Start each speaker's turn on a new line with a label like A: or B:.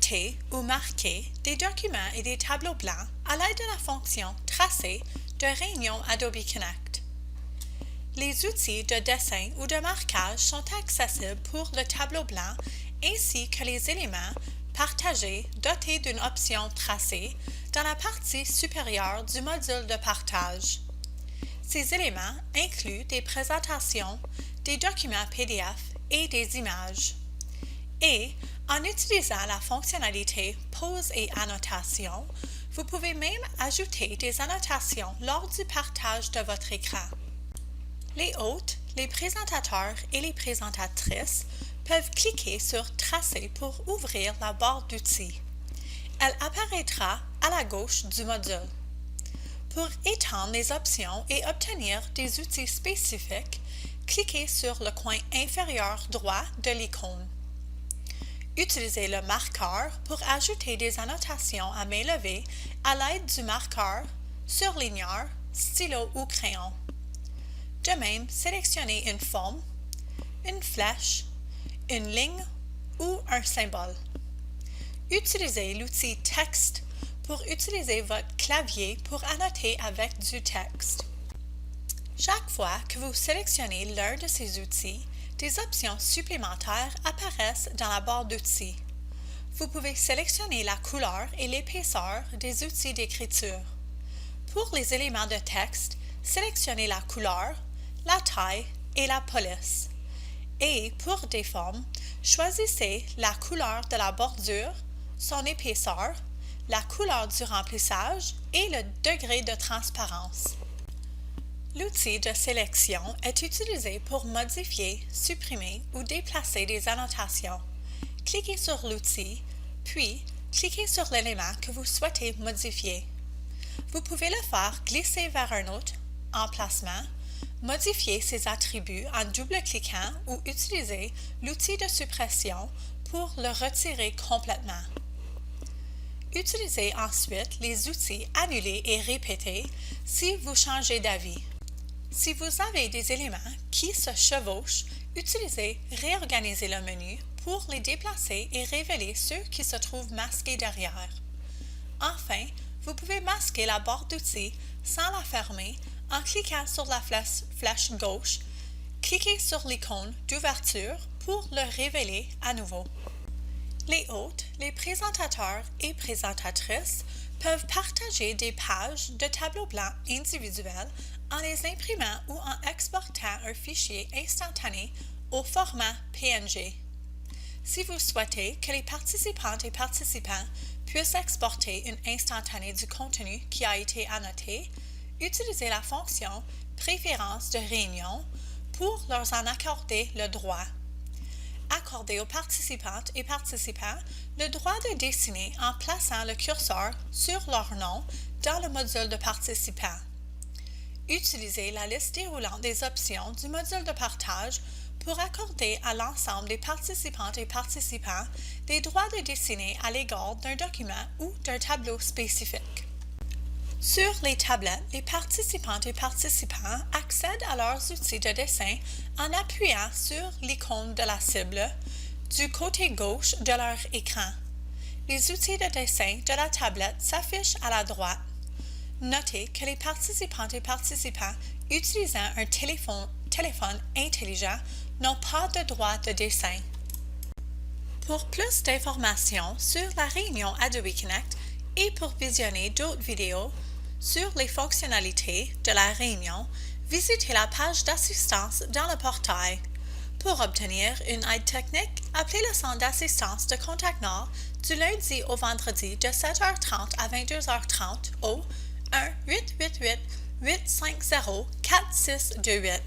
A: noter ou marquer des documents et des tableaux blancs à l'aide de la fonction Tracer de Réunion Adobe Connect. Les outils de dessin ou de marquage sont accessibles pour le tableau blanc ainsi que les éléments partagés dotés d'une option Tracer dans la partie supérieure du module de partage. Ces éléments incluent des présentations, des documents PDF et des images. Et, en utilisant la fonctionnalité Pause et annotation, vous pouvez même ajouter des annotations lors du partage de votre écran. Les hôtes, les présentateurs et les présentatrices peuvent cliquer sur Tracer pour ouvrir la barre d'outils. Elle apparaîtra à la gauche du module. Pour étendre les options et obtenir des outils spécifiques, cliquez sur le coin inférieur droit de l'icône. Utilisez le marqueur pour ajouter des annotations à main levée à l'aide du marqueur, surligneur, stylo ou crayon. De même, sélectionnez une forme, une flèche, une ligne ou un symbole. Utilisez l'outil Texte pour utiliser votre clavier pour annoter avec du texte. Chaque fois que vous sélectionnez l'un de ces outils, des options supplémentaires apparaissent dans la barre d'outils. Vous pouvez sélectionner la couleur et l'épaisseur des outils d'écriture. Pour les éléments de texte, sélectionnez la couleur, la taille et la police. Et pour des formes, choisissez la couleur de la bordure, son épaisseur, la couleur du remplissage et le degré de transparence. L'outil de sélection est utilisé pour modifier, supprimer ou déplacer des annotations. Cliquez sur l'outil, puis cliquez sur l'élément que vous souhaitez modifier. Vous pouvez le faire glisser vers un autre emplacement, modifier ses attributs en double-cliquant ou utiliser l'outil de suppression pour le retirer complètement. Utilisez ensuite les outils Annuler et Répéter si vous changez d'avis. Si vous avez des éléments qui se chevauchent, utilisez Réorganiser le menu pour les déplacer et révéler ceux qui se trouvent masqués derrière. Enfin, vous pouvez masquer la barre d'outils sans la fermer en cliquant sur la flèche gauche. Cliquez sur l'icône d'ouverture pour le révéler à nouveau. Les hôtes, les présentateurs et présentatrices peuvent partager des pages de tableau blanc individuelles en les imprimant ou en exportant un fichier instantané au format PNG. Si vous souhaitez que les participantes et participants puissent exporter une instantanée du contenu qui a été annoté, utilisez la fonction Préférences de réunion pour leur en accorder le droit. Accordez aux participantes et participants le droit de dessiner en plaçant le curseur sur leur nom dans le module de participants. Utilisez la liste déroulante des options du module de partage pour accorder à l'ensemble des participantes et participants des droits de dessiner à l'égard d'un document ou d'un tableau spécifique. Sur les tablettes, les participantes et participants accèdent à leurs outils de dessin en appuyant sur l'icône de la cible du côté gauche de leur écran. Les outils de dessin de la tablette s'affichent à la droite. Notez que les participantes et participants utilisant un téléphone intelligent n'ont pas de droit de dessin. Pour plus d'informations sur la réunion Adobe Connect et pour visionner d'autres vidéos sur les fonctionnalités de la réunion, visitez la page d'assistance dans le portail. Pour obtenir une aide technique, appelez le centre d'assistance de Contact Nord du lundi au vendredi de 7h30 à 22h30 au 1-888-850-4628.